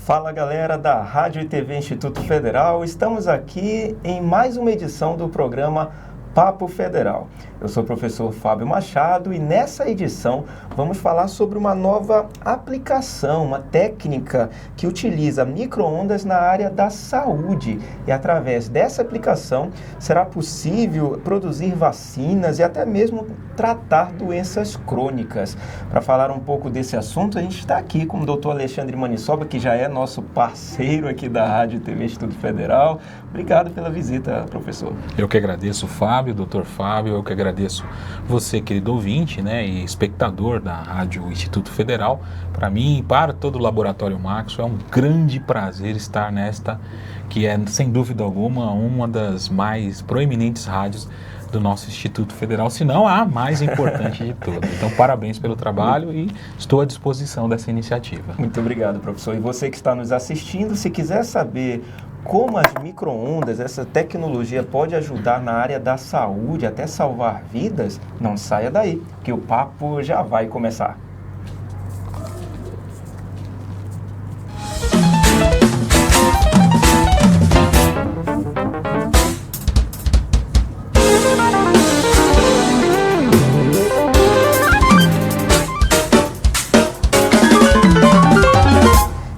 Fala galera da Rádio e TV Instituto Federal, estamos aqui em mais uma edição do programa Papo Federal. Eu sou o professor Fábio Machado e nessa edição vamos falar sobre uma nova aplicação, uma técnica que utiliza micro-ondas na área da saúde. E através dessa aplicação será possível produzir vacinas e até mesmo tratar doenças crônicas. Para falar um pouco desse assunto, a gente está aqui com o Dr. Alexandre Manissoba, que já é nosso parceiro aqui da Rádio e TV Instituto Federal. Obrigado pela visita, professor. Eu que agradeço, Fábio, doutor Fábio, eu que agradeço você, querido ouvinte, e espectador da Rádio Instituto Federal. Para mim e para todo o Laboratório Maxwell, é um grande prazer estar nesta, que é, sem dúvida alguma, uma das mais proeminentes rádios do nosso Instituto Federal, se não a mais importante de todas. Então, parabéns pelo trabalho e estou à disposição dessa iniciativa. Muito obrigado, professor. E você que está nos assistindo, se quiser saber como as micro-ondas, essa tecnologia pode ajudar na área da saúde, até salvar vidas, não saia daí, que o papo já vai começar.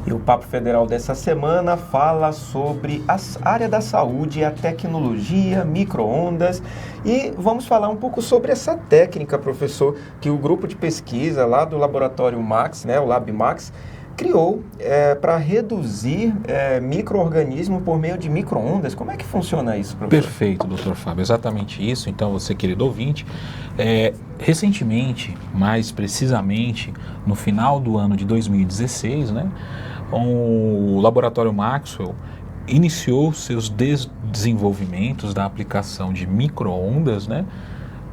O Papo Federal dessa semana fala sobre a área da saúde, a tecnologia, micro-ondas, e vamos falar um pouco sobre essa técnica, professor, que o grupo de pesquisa lá do Laboratório Max, o LabMax, criou para reduzir micro-organismos por meio de micro-ondas. Como é que funciona isso, professor? Perfeito, doutor Fábio, exatamente isso. Então, você, querido ouvinte, recentemente, mais precisamente no final do ano de 2016, o Laboratório Maxwell iniciou seus desenvolvimentos da aplicação de micro-ondas,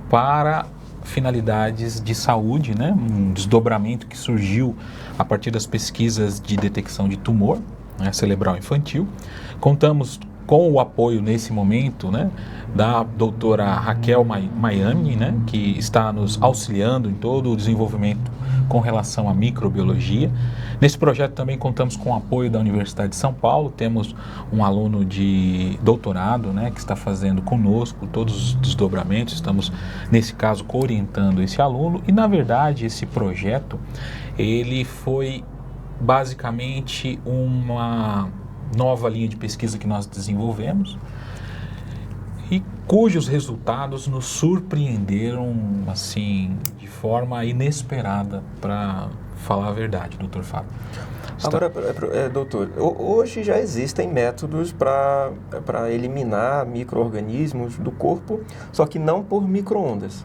para finalidades de saúde, um desdobramento que surgiu a partir das pesquisas de detecção de tumor cerebral infantil. Contamos com o apoio nesse momento da doutora Raquel Mayani, que está nos auxiliando em todo o desenvolvimento com relação à microbiologia. Nesse projeto também contamos com o apoio da Universidade de São Paulo, temos um aluno de doutorado que está fazendo conosco todos os desdobramentos, estamos nesse caso orientando esse aluno e na verdade esse projeto ele foi basicamente uma nova linha de pesquisa que nós desenvolvemos e cujos resultados nos surpreenderam assim de forma inesperada, para falar a verdade, doutor Fábio. Agora, doutor, hoje já existem métodos para eliminar micro-organismos do corpo, só que não por micro-ondas.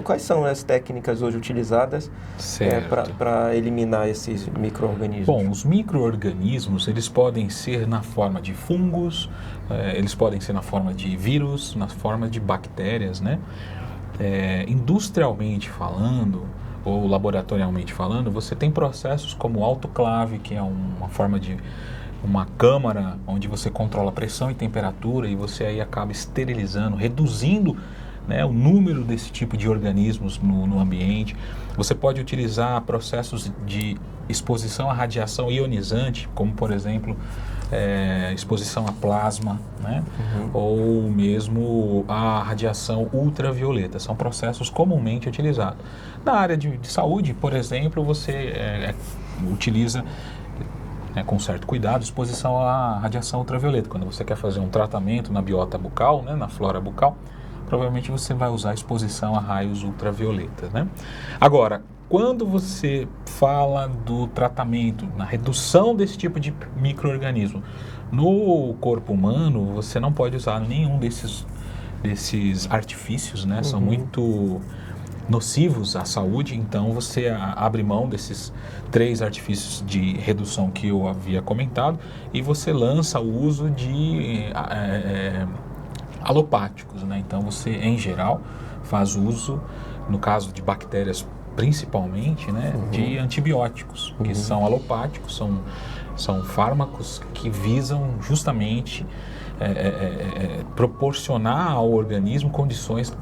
Quais são as técnicas hoje utilizadas para eliminar esses micro-organismos? Bom, os micro-organismos, eles podem ser na forma de fungos, eles podem ser na forma de vírus, na forma de bactérias, industrialmente falando, ou laboratorialmente falando, você tem processos como autoclave, que é uma forma de uma câmara onde você controla a pressão e temperatura e você aí acaba esterilizando, reduzindo o número desse tipo de organismos no ambiente. Você pode utilizar processos de exposição à radiação ionizante, como por exemplo exposição a plasma, ou mesmo a radiação ultravioleta. São processos comumente utilizados. Na área de saúde, por exemplo, você utiliza com certo cuidado exposição à radiação ultravioleta. Quando você quer fazer um tratamento na biota bucal, na flora bucal, provavelmente você vai usar exposição a raios ultravioletas, Agora, quando você fala do tratamento, na redução desse tipo de micro-organismo no corpo humano, você não pode usar nenhum desses artifícios, São muito nocivos à saúde, então você abre mão desses 3 artifícios de redução que eu havia comentado e você lança o uso de alopáticos, Então você, em geral, faz uso, no caso de bactérias principalmente, de antibióticos, que são alopáticos, são fármacos que visam justamente proporcionar ao organismo condições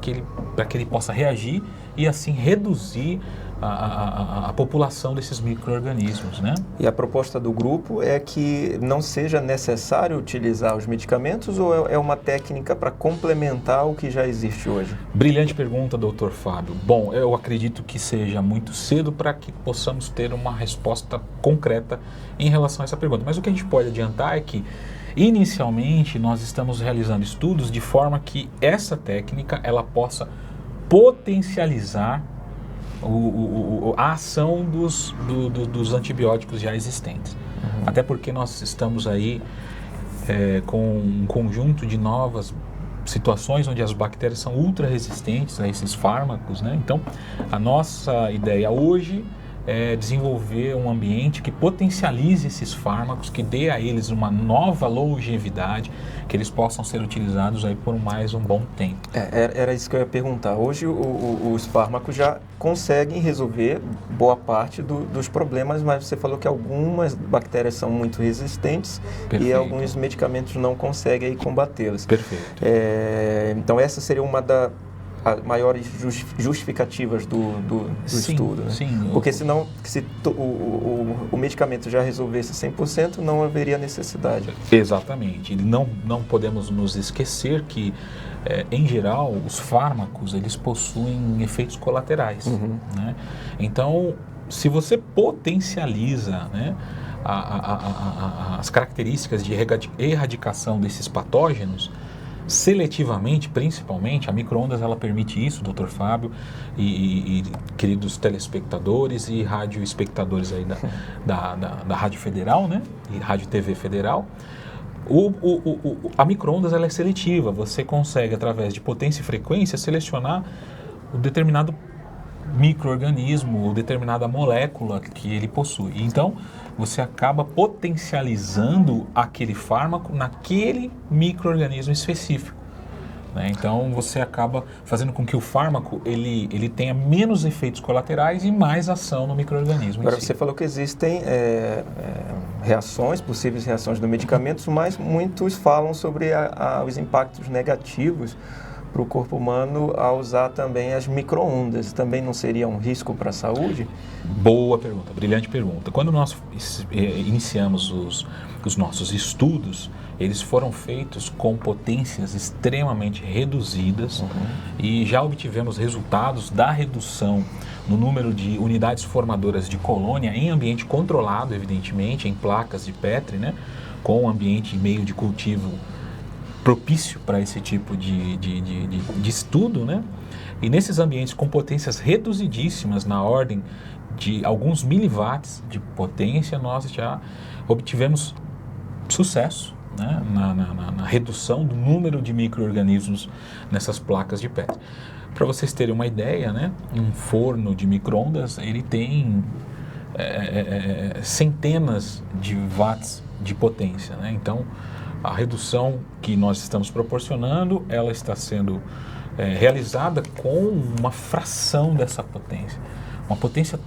para que ele possa reagir e assim reduzir a população desses micro-organismos, né? E a proposta do grupo é que não seja necessário utilizar os medicamentos ou é uma técnica para complementar o que já existe hoje? Brilhante pergunta, doutor Fábio. Bom, eu acredito que seja muito cedo para que possamos ter uma resposta concreta em relação a essa pergunta. Mas o que a gente pode adiantar é que, inicialmente, nós estamos realizando estudos de forma que essa técnica ela possa potencializar a ação dos antibióticos já existentes. Até porque nós estamos aí com um conjunto de novas situações onde as bactérias são ultra resistentes a esses fármacos, né? Então, a nossa ideia hoje é desenvolver um ambiente que potencialize esses fármacos, que dê a eles uma nova longevidade, que eles possam ser utilizados aí por mais um bom tempo. Era isso que eu ia perguntar. Hoje os fármacos já conseguem resolver boa parte dos problemas, mas você falou que algumas bactérias são muito resistentes. Perfeito. E alguns medicamentos não conseguem aí combatê-las. Perfeito. Então essa seria uma das maiores justificativas do estudo, né? Sim. Porque senão, se o medicamento já resolvesse 100%, não haveria necessidade. Exatamente. Não podemos nos esquecer que, em geral, os fármacos, eles possuem efeitos colaterais. Né? Então, se você potencializa, né, as características de erradicação desses patógenos, seletivamente, principalmente, a micro-ondas ela permite isso, Dr. Fábio e queridos telespectadores e radioespectadores aí da Rádio Federal, né? E Rádio TV Federal. A micro-ondas ela é seletiva, você consegue, através de potência e frequência, selecionar o determinado micro-organismo ou determinada molécula que ele possui. Então, você acaba potencializando aquele fármaco naquele micro-organismo específico. Né? Então, você acaba fazendo com que o fármaco ele tenha menos efeitos colaterais e mais ação no micro-organismo. Agora, você falou que existem possíveis reações do medicamento, mas muitos falam sobre os impactos negativos para o corpo humano ao usar também as micro-ondas. Também não seria um risco para a saúde? Boa pergunta, brilhante pergunta. Quando nós iniciamos os nossos estudos, eles foram feitos com potências extremamente reduzidas e já obtivemos resultados da redução no número de unidades formadoras de colônia em ambiente controlado, evidentemente, em placas de Petri, né, com ambiente e meio de cultivo propício para esse tipo de estudo, né? E nesses ambientes com potências reduzidíssimas, na ordem de alguns miliwatts de potência, nós já obtivemos sucesso, né? na redução do número de micro-organismos nessas placas de Petri. Para vocês terem uma ideia, né? Um forno de micro-ondas, ele tem centenas de watts de potência, né? Então, a redução que nós estamos proporcionando, ela está sendo realizada com uma fração dessa potência. Uma potência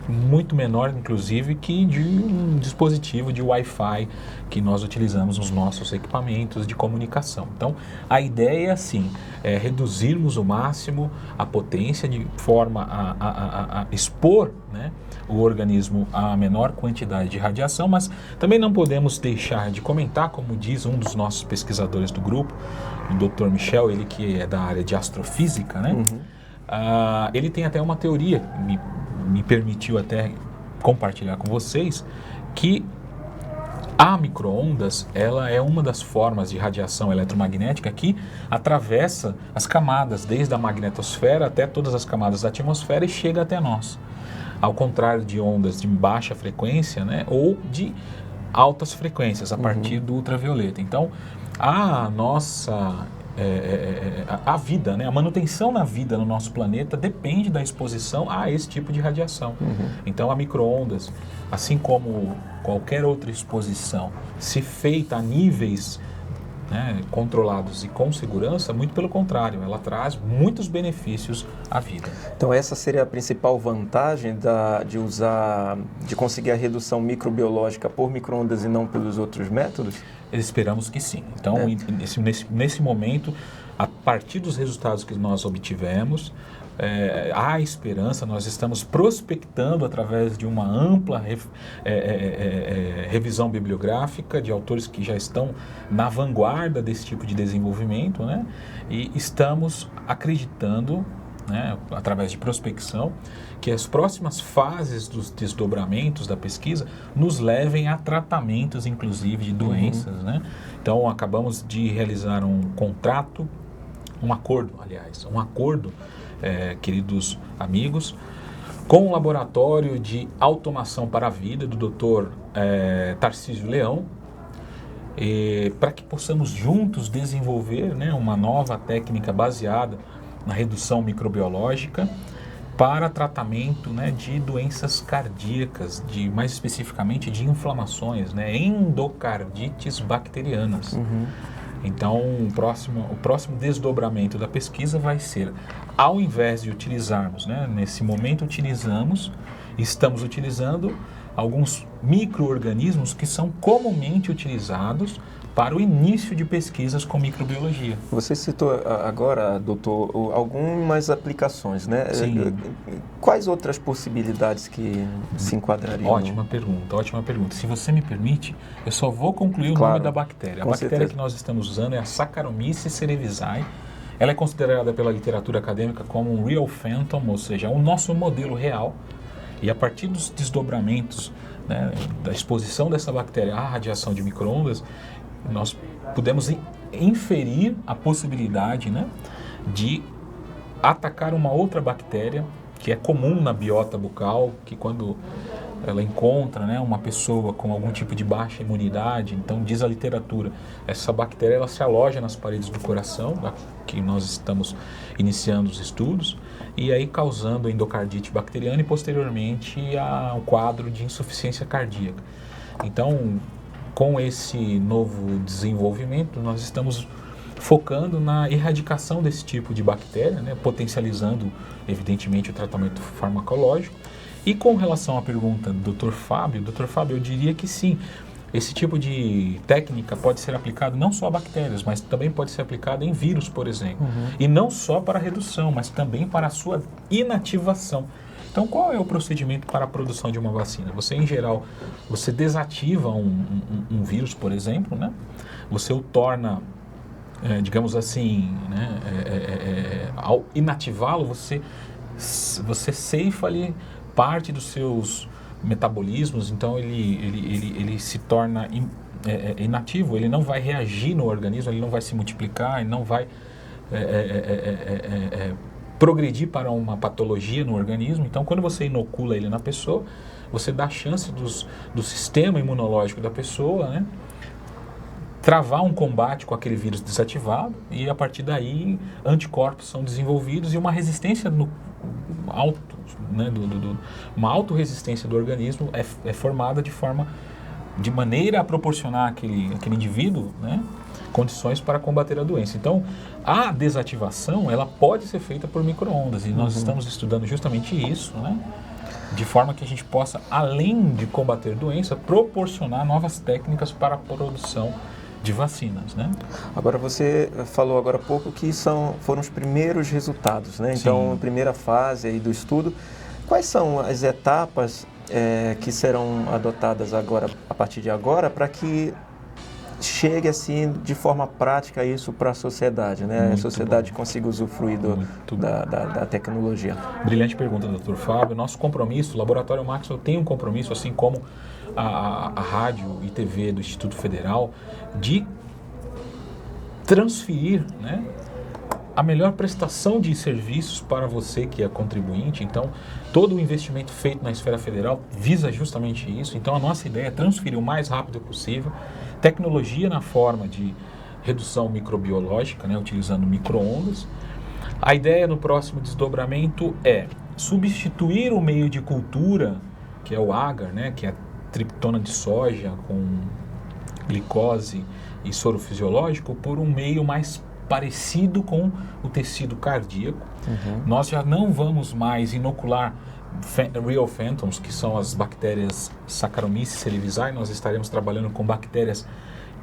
muito menor, inclusive, que de um dispositivo de Wi-Fi que nós utilizamos nos nossos equipamentos de comunicação. Então, a ideia, sim, é reduzirmos o máximo a potência de forma a expor, né, o organismo a menor quantidade de radiação, mas também não podemos deixar de comentar, como diz um dos nossos pesquisadores do grupo, o Dr. Michel, ele que é da área de astrofísica, né? Ele tem até uma teoria, me permitiu até compartilhar com vocês, que a micro-ondas, ela é uma das formas de radiação eletromagnética que atravessa as camadas, desde a magnetosfera até todas as camadas da atmosfera e chega até nós. Ao contrário de ondas de baixa frequência, né, ou de altas frequências, a partir do ultravioleta. Então, a nossa a vida, né, a manutenção na vida no nosso planeta depende da exposição a esse tipo de radiação. Então, a micro-ondas, assim como qualquer outra exposição, se feita a níveis, né, controlados e com segurança, muito pelo contrário, ela traz muitos benefícios à vida. Então essa seria a principal vantagem de conseguir a redução microbiológica por micro-ondas e não pelos outros métodos? Esperamos que sim. Então, nesse momento, a partir dos resultados que nós obtivemos, há esperança, nós estamos prospectando através de uma ampla revisão bibliográfica de autores que já estão na vanguarda desse tipo de desenvolvimento, né? E estamos acreditando, né, através de prospecção, que as próximas fases dos desdobramentos da pesquisa nos levem a tratamentos, inclusive, de doenças, né? Então, acabamos de realizar um acordo, queridos amigos, com o Laboratório de Automação para a Vida, do Dr. Tarcísio Leão, para que possamos juntos desenvolver, né, uma nova técnica baseada na redução microbiológica para tratamento, né, de doenças cardíacas, mais especificamente de inflamações, né, endocardites bacterianas. Então, o próximo desdobramento da pesquisa vai ser, ao invés de utilizarmos, né, nesse momento estamos utilizando alguns micro-organismos que são comumente utilizados para o início de pesquisas com microbiologia. Você citou agora, doutor, algumas aplicações, né? Sim. Quais outras possibilidades que se enquadrariam? Ótima pergunta. Se você me permite, eu só vou concluir o nome da bactéria. A bactéria que nós estamos usando é a Saccharomyces cerevisiae. Ela é considerada pela literatura acadêmica como um real phantom, ou seja, o nosso modelo real. E a partir dos desdobramentos, né, da exposição dessa bactéria à radiação de micro-ondas, nós pudemos inferir a possibilidade, né, de atacar uma outra bactéria que é comum na biota bucal, que quando ela encontra, né, uma pessoa com algum tipo de baixa imunidade, então diz a literatura, essa bactéria ela se aloja nas paredes do coração, que nós estamos iniciando os estudos, e aí causando endocardite bacteriana e posteriormente ao quadro de insuficiência cardíaca. Então, com esse novo desenvolvimento, nós estamos focando na erradicação desse tipo de bactéria, né, potencializando, evidentemente, o tratamento farmacológico. E com relação à pergunta do Dr. Fábio, eu diria que sim, esse tipo de técnica pode ser aplicado não só a bactérias, mas também pode ser aplicado em vírus, por exemplo. E não só para a redução, mas também para a sua inativação. Então, qual é o procedimento para a produção de uma vacina? Você, em geral, você desativa um vírus, por exemplo, né? Você o torna, digamos assim, né, ao inativá-lo, você ceifa ali parte dos seus metabolismos, então ele se torna inativo, ele não vai reagir no organismo, ele não vai se multiplicar, ele não vai progredir para uma patologia no organismo. Então, quando você inocula ele na pessoa, você dá a chance do sistema imunológico da pessoa, né, travar um combate com aquele vírus desativado, e a partir daí anticorpos são desenvolvidos e uma resistência uma autorresistência do organismo é formada de maneira a proporcionar àquele indivíduo, né, condições para combater a doença. Então, a desativação ela pode ser feita por micro-ondas, e nós estamos estudando justamente isso, né, de forma que a gente possa, além de combater doença, proporcionar novas técnicas para a produção de vacinas, né? Agora, você falou agora há pouco que foram os primeiros resultados, né? Então, Sim. a primeira fase aí do estudo. Quais são as etapas que serão adotadas agora, a partir de agora, para que chegue assim de forma prática isso para a sociedade, né? Muito a sociedade bom. Consiga usufruir da tecnologia. Brilhante pergunta, Dr. Fábio. Nosso compromisso, o Laboratório Maxwell tem um compromisso, assim como a rádio e TV do Instituto Federal, de transferir, né, a melhor prestação de serviços para você que é contribuinte. Então, todo o investimento feito na esfera federal visa justamente isso. Então, a nossa ideia é transferir o mais rápido possível tecnologia na forma de redução microbiológica, né, utilizando micro-ondas. A ideia no próximo desdobramento é substituir o meio de cultura, que é o agar, né, que é a triptona de soja com glicose e soro fisiológico, por um meio mais parecido com o tecido cardíaco. Nós já não vamos mais inocular real phantoms, que são as bactérias Saccharomyces cerevisiae. Nós estaremos trabalhando com bactérias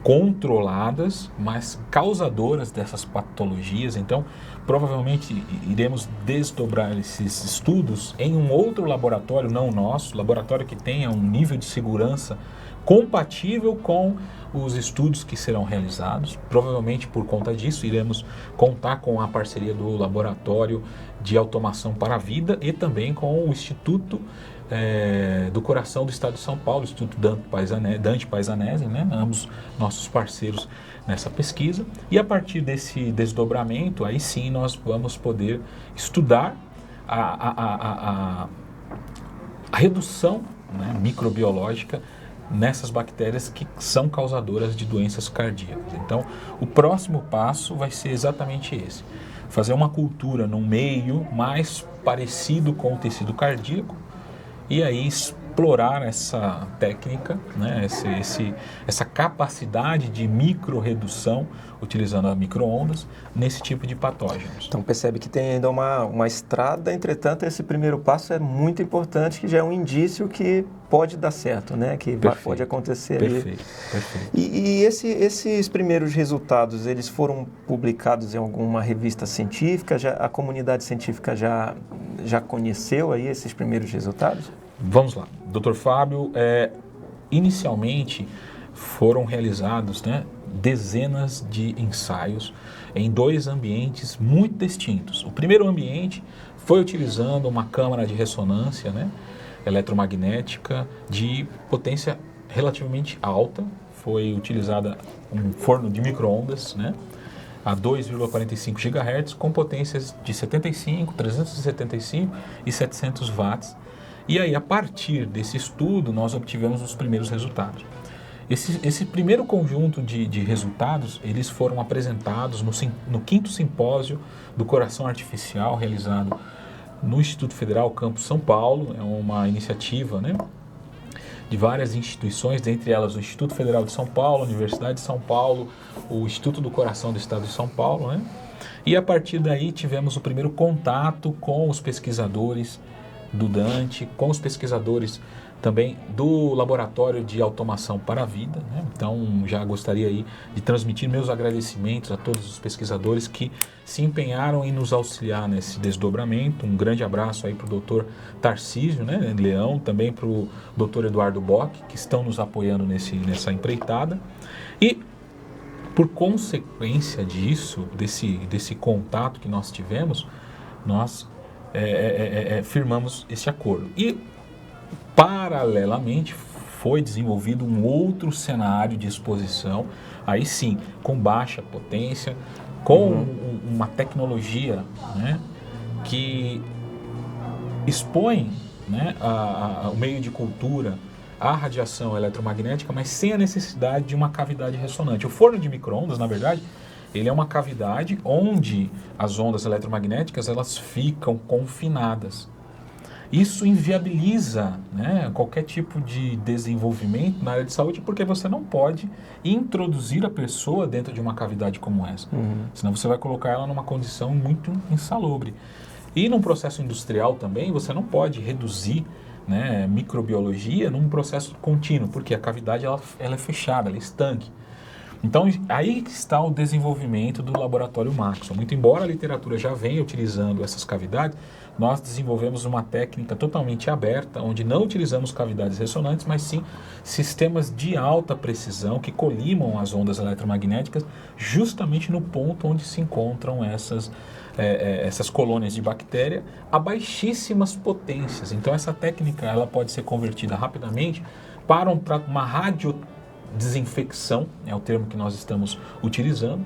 controladas, mas causadoras dessas patologias. Então, provavelmente iremos desdobrar esses estudos em um outro laboratório, não nosso, laboratório que tenha um nível de segurança compatível com os estudos que serão realizados. Provavelmente por conta disso iremos contar com a parceria do Laboratório de Automação para a Vida e também com o Instituto do Coração do Estado de São Paulo, o Instituto Dante Paisanesi, né? Ambos nossos parceiros nessa pesquisa. E a partir desse desdobramento, aí sim nós vamos poder estudar a redução, né, microbiológica nessas bactérias que são causadoras de doenças cardíacas. Então, o próximo passo vai ser exatamente esse: fazer uma cultura num meio mais parecido com o tecido cardíaco e aí explorar essa técnica, né, essa capacidade de micro-redução utilizando as micro-ondas nesse tipo de patógenos. Então percebe que tem ainda uma estrada, entretanto esse primeiro passo é muito importante, que já é um indício que pode dar certo, né? Que pode acontecer. Perfeito. E esses primeiros resultados, eles foram publicados em alguma revista científica? A comunidade científica já conheceu aí esses primeiros resultados? Vamos lá. Dr. Fábio, inicialmente foram realizados, né, dezenas de ensaios em 2 ambientes muito distintos. O primeiro ambiente foi utilizando uma câmara de ressonância, né, eletromagnética de potência relativamente alta. Foi utilizada um forno de micro-ondas, né, a 2,45 GHz com potências de 75, 375 e 700 watts. E aí, a partir desse estudo, nós obtivemos os primeiros resultados. Esse primeiro conjunto de resultados, eles foram apresentados no 5º Simpósio do Coração Artificial, realizado no Instituto Federal Campus São Paulo. É uma iniciativa, né, de várias instituições, dentre elas o Instituto Federal de São Paulo, a Universidade de São Paulo, o Instituto do Coração do Estado de São Paulo, né? E a partir daí tivemos o primeiro contato com os pesquisadores do Dante, com os pesquisadores também do Laboratório de Automação para a Vida, né? Então já gostaria aí de transmitir meus agradecimentos a todos os pesquisadores que se empenharam em nos auxiliar nesse desdobramento. Um grande abraço aí para o Dr. Tarcísio, né, Leão, também para o Dr. Eduardo Bock, que estão nos apoiando nessa empreitada. E por consequência disso, desse contato que nós tivemos, nós firmamos esse acordo. E, paralelamente, foi desenvolvido um outro cenário de exposição, aí sim, com baixa potência, com uma tecnologia, né, que expõe, né, o meio de cultura à radiação eletromagnética, mas sem a necessidade de uma cavidade ressonante. O forno de micro-ondas, na verdade, ele é uma cavidade onde as ondas eletromagnéticas elas ficam confinadas. Isso inviabiliza, né, qualquer tipo de desenvolvimento na área de saúde, porque você não pode introduzir a pessoa dentro de uma cavidade como essa. Senão você vai colocar ela numa condição muito insalubre. E num processo industrial também, você não pode reduzir, né, microbiologia num processo contínuo, porque a cavidade ela é fechada, ela é estanque. Então, aí está o desenvolvimento do laboratório Maxon. Muito embora a literatura já venha utilizando essas cavidades, nós desenvolvemos uma técnica totalmente aberta, onde não utilizamos cavidades ressonantes, mas sim sistemas de alta precisão que colimam as ondas eletromagnéticas justamente no ponto onde se encontram essas colônias de bactéria a baixíssimas potências. Então, essa técnica ela pode ser convertida rapidamente para uma radiodesinfecção, é o termo que nós estamos utilizando,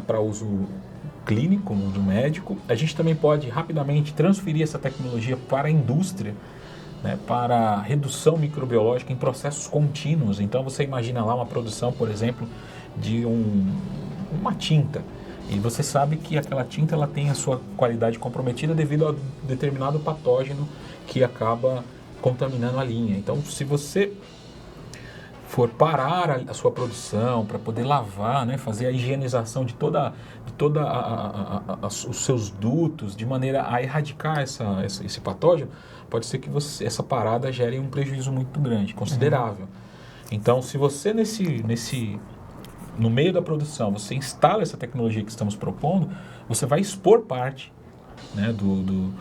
para uso clínico, do médico. A gente também pode rapidamente transferir essa tecnologia para a indústria, né, para redução microbiológica em processos contínuos. Então você imagina lá uma produção, por exemplo, de uma tinta. E você sabe que aquela tinta ela tem a sua qualidade comprometida devido a determinado patógeno que acaba contaminando a linha. Então, se você for parar a sua produção para poder lavar, né, fazer a higienização de toda os seus dutos, de maneira a erradicar esse patógeno, pode ser que essa parada gere um prejuízo muito grande, considerável. Então, se você no meio da produção, você instala essa tecnologia que estamos propondo, você vai expor parte, né, do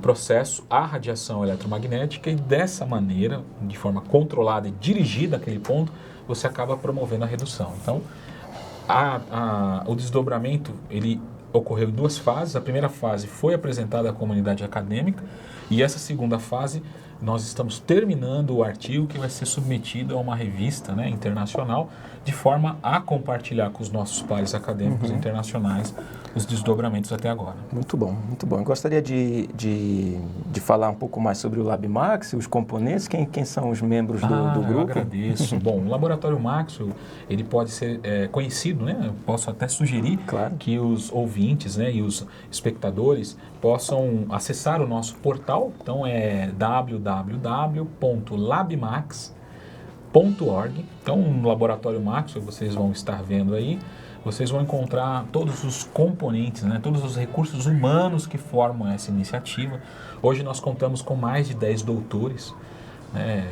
processo à radiação eletromagnética, e dessa maneira, de forma controlada e dirigida àquele ponto, você acaba promovendo a redução. Então, o desdobramento, ele ocorreu em 2 fases. A primeira fase foi apresentada à comunidade acadêmica, e essa segunda fase nós estamos terminando o artigo que vai ser submetido a uma revista, né, internacional, de forma a compartilhar com os nossos pares acadêmicos internacionais os desdobramentos até agora. Muito bom, muito bom. Eu gostaria de falar um pouco mais sobre o LabMax, os componentes, quem são os membros do grupo? Eu agradeço. Bom, o Laboratório Maxwell, ele pode ser conhecido, né? Eu posso até sugerir que os ouvintes, né, e os espectadores possam acessar o nosso portal. Então é www.labmax.org. Então, no Laboratório Maxwell, vocês vão estar vendo aí, vocês vão encontrar todos os componentes, né, todos os recursos humanos que formam essa iniciativa. Hoje nós contamos com mais de 10 doutores, né,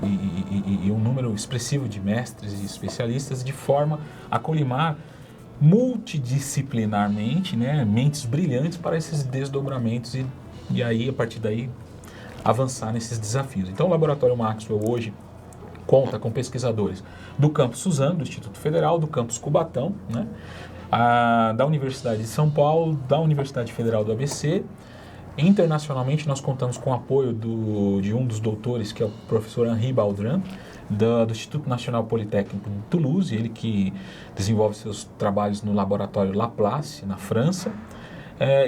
e um número expressivo de mestres e especialistas, de forma a colimar multidisciplinarmente, né, mentes brilhantes para esses desdobramentos e aí, a partir daí, avançar nesses desafios. Então, o Laboratório Maxwell hoje conta com pesquisadores do campus Suzano, do Instituto Federal, do campus Cubatão, né, da Universidade de São Paulo, da Universidade Federal do ABC. Internacionalmente, nós contamos com o apoio de um dos doutores, que é o professor Henri Baldrin, do Instituto Nacional Politécnico de Toulouse, ele que desenvolve seus trabalhos no laboratório Laplace, na França.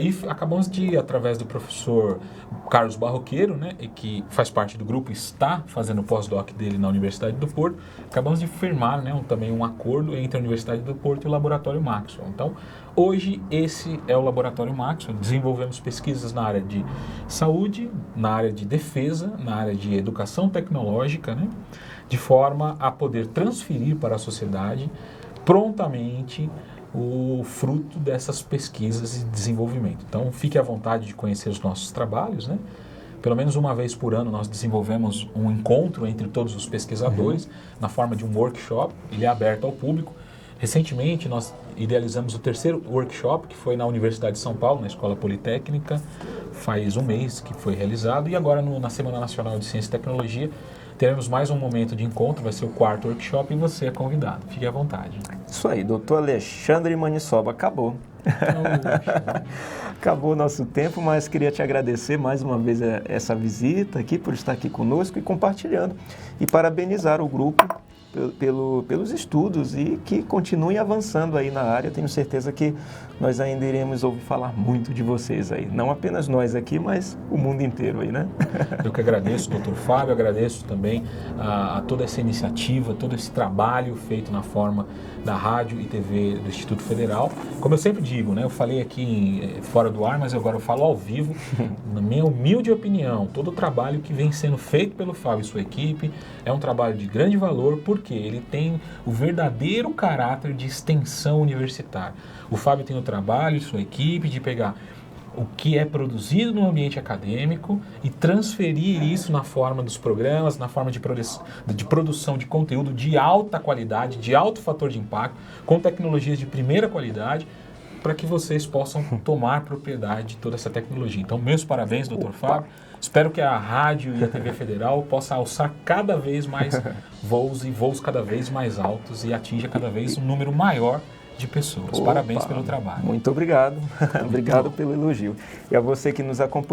E acabamos de, através do professor Carlos Barroqueiro, né, que faz parte do grupo, está fazendo o pós-doc dele na Universidade do Porto, acabamos de firmar, né, também um acordo entre a Universidade do Porto e o Laboratório Maxwell. Então, hoje esse é o Laboratório Maxwell. Desenvolvemos pesquisas na área de saúde, na área de defesa, na área de educação tecnológica, né, de forma a poder transferir para a sociedade prontamente o fruto dessas pesquisas e desenvolvimento. Então, fique à vontade de conhecer os nossos trabalhos, né? Pelo menos uma vez por ano nós desenvolvemos um encontro entre todos os pesquisadores, na forma de um workshop. Ele é aberto ao público. Recentemente nós idealizamos o 3º workshop, que foi na Universidade de São Paulo, na Escola Politécnica, faz um mês que foi realizado, e agora na Semana Nacional de Ciência e Tecnologia teremos mais um momento de encontro, vai ser o 4º workshop, e você é convidado. Fique à vontade. Isso aí, doutor Alexandre Maniçoba, acabou. Acabou o nosso tempo, mas queria te agradecer mais uma vez essa visita aqui, por estar aqui conosco e compartilhando. E parabenizar o grupo pelos estudos e que continuem avançando aí na área. Tenho certeza que nós ainda iremos ouvir falar muito de vocês aí. Não apenas nós aqui, mas o mundo inteiro aí, né? Eu que agradeço, doutor Fábio, agradeço também a toda essa iniciativa, todo esse trabalho feito na forma da rádio e TV do Instituto Federal. Como eu sempre digo, né? Eu falei aqui fora do ar, mas agora eu falo ao vivo. Na minha humilde opinião, todo o trabalho que vem sendo feito pelo Fábio e sua equipe é um trabalho de grande valor, porque ele tem o verdadeiro caráter de extensão universitária. O Fábio tem o trabalho e sua equipe de pegar o que é produzido no ambiente acadêmico e transferir isso na forma dos programas, na forma de produção de conteúdo de alta qualidade, de alto fator de impacto, com tecnologias de primeira qualidade, para que vocês possam tomar propriedade de toda essa tecnologia. Então, meus parabéns, doutor Fábio. Espero que a rádio e a TV Federal possam alçar cada vez mais voos e voos cada vez mais altos e atinja cada vez um número maior de pessoas. Parabéns pelo trabalho. Muito obrigado. Obrigado pelo elogio. E a você que nos acompanha.